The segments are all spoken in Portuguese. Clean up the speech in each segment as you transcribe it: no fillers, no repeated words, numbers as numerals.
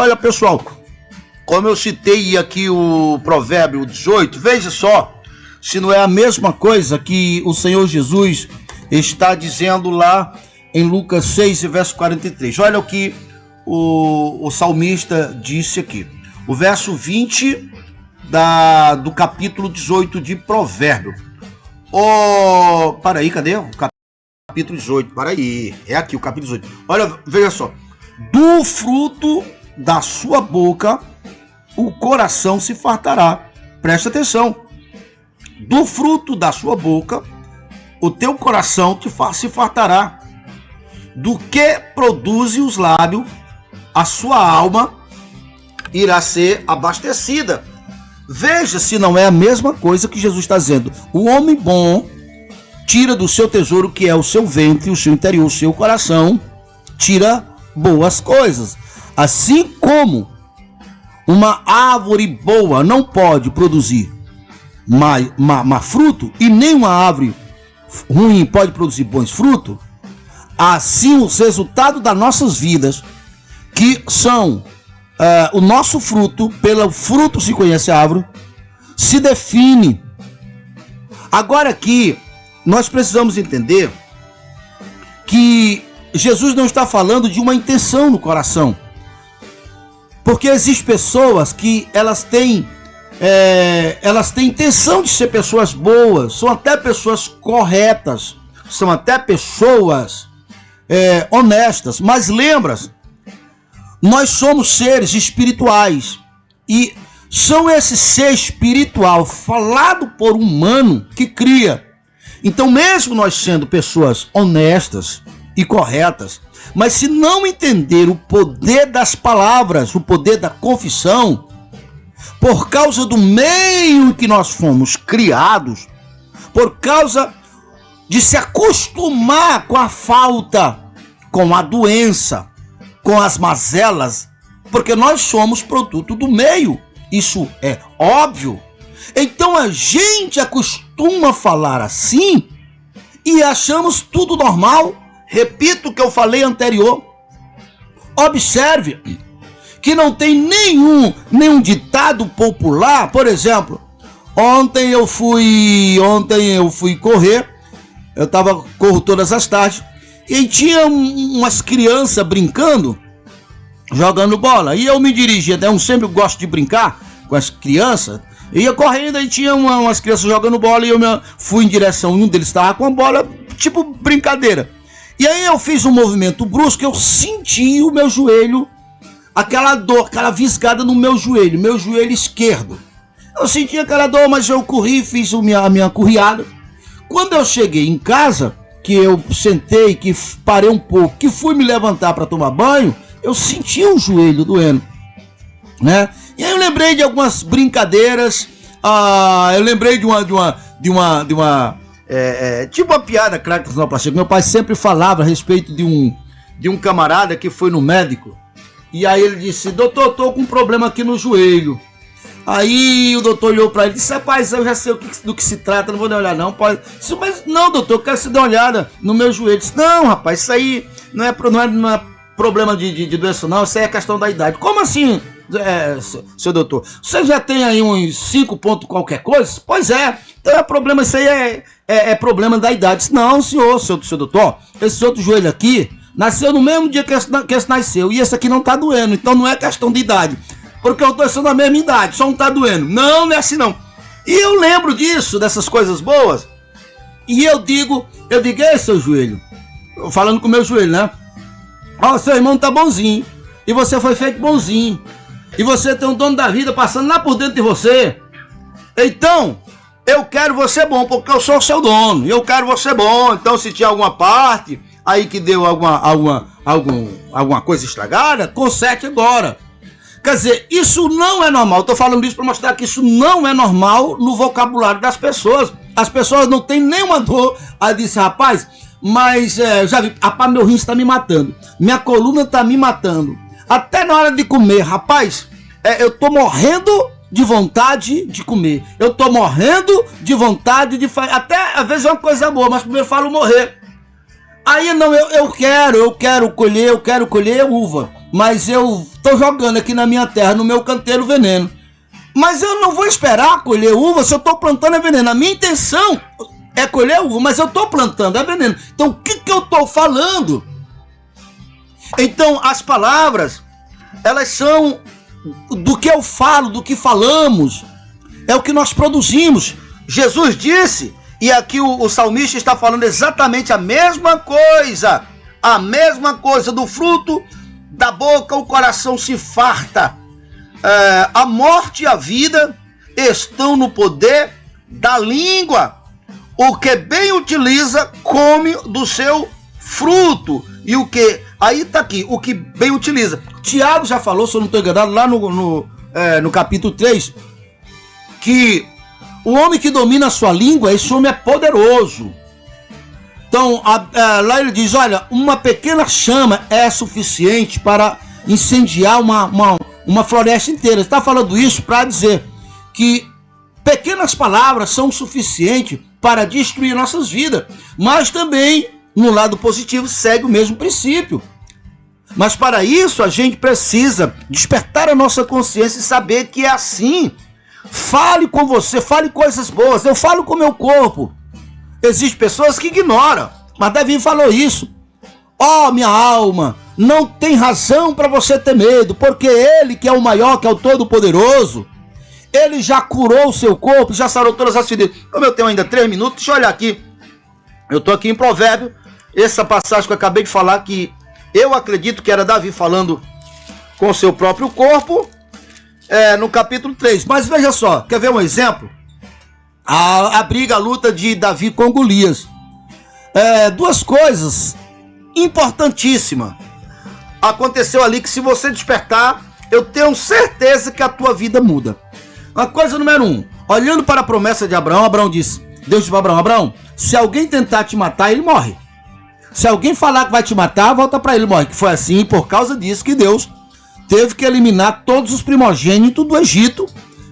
Olha, pessoal, como eu citei aqui o provérbio 18, veja só se não é a mesma coisa que o Senhor Jesus está dizendo lá em Lucas 6, verso 43. Olha o que o salmista disse aqui. O verso 20 do capítulo 18 de Provérbio. Para aí, cadê? O capítulo 18, para aí. É aqui o capítulo 18. Olha, veja só. Do fruto da sua boca o coração se fartará. Presta atenção. Do fruto da sua boca o teu coração se fartará. Do que produzem os lábios, a sua alma irá ser abastecida. Veja se não é a mesma coisa que Jesus está dizendo. O homem bom tira do seu tesouro, que é o seu ventre, o seu interior, o seu coração, tira boas coisas. Assim como uma árvore boa não pode produzir má fruto, e nem uma árvore ruim pode produzir bons frutos, assim os resultados das nossas vidas, que são o nosso fruto, pelo fruto se conhece a árvore, se define. Agora aqui, nós precisamos entender que Jesus não está falando de uma intenção no coração. Porque existem pessoas que elas têm intenção de ser pessoas boas, são até pessoas corretas, são até pessoas honestas, mas lembra, nós somos seres espirituais e são esse ser espiritual falado por um humano que cria. Então, mesmo nós sendo pessoas honestas e corretas, mas se não entender o poder das palavras, o poder da confissão, por causa do meio que nós fomos criados, por causa de se acostumar com a falta, com a doença, com as mazelas, porque nós somos produto do meio, isso é óbvio. Então a gente acostuma falar assim e achamos tudo normal. Repito o que eu falei anterior. Observe que não tem nenhum ditado popular. Por exemplo, ontem eu fui correr. Corro todas as tardes. E tinha umas crianças brincando, jogando bola. E eu me dirigia, eu sempre gosto de brincar com as crianças. Eu ia correndo e tinha umas crianças jogando bola e eu fui em direção. Um deles estava com a bola, tipo brincadeira. E aí eu fiz um movimento brusco, eu senti o meu joelho, aquela dor, aquela visgada no meu joelho esquerdo. Eu senti aquela dor, mas eu corri, fiz a minha correada. Quando eu cheguei em casa, que eu sentei, que parei um pouco, que fui me levantar para tomar banho, eu senti o joelho doendo, né? E aí eu lembrei de algumas brincadeiras, eu lembrei de uma tipo uma piada craque no plástico. Meu pai sempre falava a respeito de um camarada que foi no médico, e aí ele disse: doutor, tô com um problema aqui no joelho. Aí o doutor olhou para ele e disse: rapaz, eu já sei do que se trata, não vou dar uma olhada não. Pode. Disse: mas não, doutor, eu quero que você dê uma olhada no meu joelho. Disse: não, rapaz, isso aí não é problema de doença não, isso aí é questão da idade. Como assim, seu doutor? Você já tem aí uns 5 pontos qualquer coisa? Pois é, então é problema, isso aí é problema da idade. Disse: não, seu doutor, esse outro joelho aqui nasceu no mesmo dia que esse nasceu, e esse aqui não tá doendo, então não é questão de idade. Porque eu tô sendo da mesma idade, só não tá doendo. Não é assim não. E eu lembro disso, dessas coisas boas. E eu digo, ei, seu joelho, falando com o meu joelho, né? Ó, seu irmão tá bonzinho. E você foi feito bonzinho. E você tem um dono da vida passando lá por dentro de você. Então, eu quero você bom, porque eu sou o seu dono. E eu quero você bom. Então, se tinha alguma parte aí que deu alguma coisa estragada, conserte agora. Quer dizer, isso não é normal. Estou falando isso para mostrar que isso não é normal no vocabulário das pessoas. As pessoas não têm nenhuma dor. Aí disse: rapaz, mas já vi, rapaz, meu rim está me matando, minha coluna está me matando. Até na hora de comer, rapaz, eu estou morrendo de vontade de comer. Eu estou morrendo de vontade de fazer. Até às vezes é uma coisa boa, mas primeiro falo morrer. Aí não, eu quero colher uva. mas eu estou jogando aqui na minha terra, no meu canteiro, veneno. Mas eu não vou esperar colher uva se eu estou plantando é veneno. A minha intenção é colher uva, mas eu estou plantando é veneno. Então o que eu estou falando? Então as palavras, elas são do que eu falo, do que falamos, é o que nós produzimos. Jesus disse, e aqui o salmista está falando exatamente a mesma coisa, do fruto da boca o coração se farta. A morte e a vida estão no poder da língua. O que bem utiliza, come do seu fruto. E o que, aí está aqui, o que bem utiliza. Tiago já falou, se eu não estou enganado, lá no capítulo 3, que o homem que domina a sua língua, esse homem é poderoso. Então, lá ele diz, olha, uma pequena chama é suficiente para incendiar uma floresta inteira. Ele está falando isso para dizer que pequenas palavras são suficientes para destruir nossas vidas. Mas também, no lado positivo, segue o mesmo princípio. Mas para isso, a gente precisa despertar a nossa consciência e saber que é assim. Fale com você, fale coisas boas. Eu falo com o meu corpo. Existem pessoas que ignoram, mas Davi falou isso. Ó, minha alma, não tem razão para você ter medo, porque ele que é o maior, que é o todo-poderoso, ele já curou o seu corpo, já sarou todas as feridas. Como eu tenho ainda 3 minutos, deixa eu olhar aqui. Eu estou aqui em Provérbio, essa passagem que eu acabei de falar, que eu acredito que era Davi falando com o seu próprio corpo, no capítulo 3. Mas veja só, quer ver um exemplo? A briga, a luta de Davi com Golias. 2 coisas importantíssimas aconteceu ali, que se você despertar, eu tenho certeza que a tua vida muda. A coisa número 1, olhando para a promessa de Abraão, Abraão disse, Deus disse para Abraão, se alguém tentar te matar, ele morre. Se alguém falar que vai te matar, volta para ele, morre. Que foi assim, por causa disso, que Deus teve que eliminar todos os primogênitos do Egito,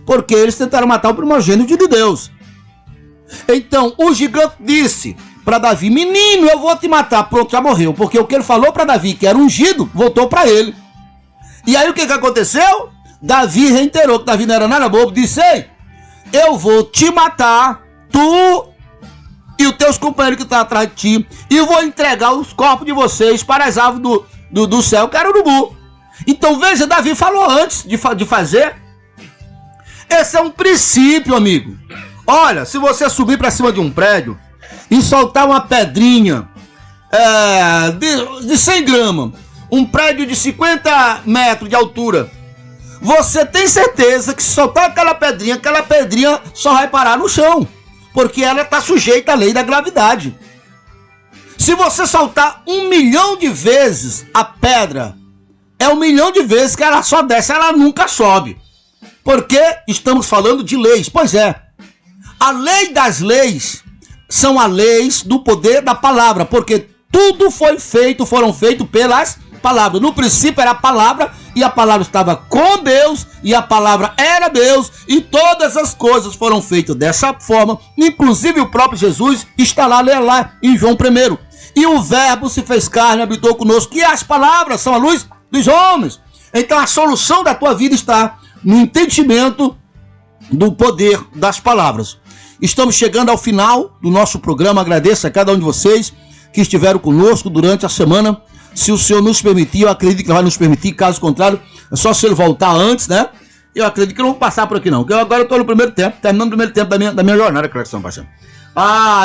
porque eles tentaram matar o primogênito de Deus. Então, o gigante disse para Davi, menino, eu vou te matar. Pronto, já morreu, porque o que ele falou para Davi, que era ungido, voltou para ele. E aí o que aconteceu? Davi reiterou, que Davi não era nada bobo, disse, ei, eu vou te matar, tu e os teus companheiros que estão atrás de ti, e eu vou entregar os corpos de vocês para as aves do céu, que era o urubu. Então veja, Davi falou antes de fazer. Esse é um princípio, amigo. Olha, se você subir para cima de um prédio e soltar uma pedrinha de 100 gramas, um prédio de 50 metros de altura, você tem certeza que se soltar aquela pedrinha só vai parar no chão, porque ela está sujeita à lei da gravidade. Se você soltar 1 milhão de vezes a pedra, é 1 milhão de vezes que ela só desce, ela nunca sobe. Porque estamos falando de leis. Pois é, a lei das leis são as leis do poder da palavra, porque tudo foram feitos pelas palavras. No princípio era a palavra, e a palavra estava com Deus, e a palavra era Deus, e todas as coisas foram feitas dessa forma, inclusive o próprio Jesus está lá em João 1. E o verbo se fez carne e habitou conosco, e as palavras são a luz dos homens. Então a solução da tua vida está no entendimento do poder das palavras. Estamos chegando ao final do nosso programa. Agradeço a cada um de vocês que estiveram conosco durante a semana. Se o Senhor nos permitir, eu acredito que Ele vai nos permitir. Caso contrário, é só se Ele voltar antes, né? Eu acredito que eu não vou passar por aqui não, porque agora eu estou no primeiro tempo, terminando o primeiro tempo da minha jornada, Cleiton Paixão.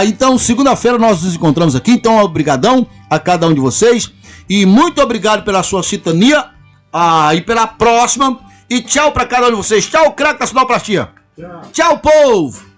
Então segunda-feira nós nos encontramos aqui. Então obrigadão a cada um de vocês, e muito obrigado pela sua sintonia, e pela próxima, e tchau para cada um de vocês. Tchau, craque da Sinoplastia. Tchau, povo.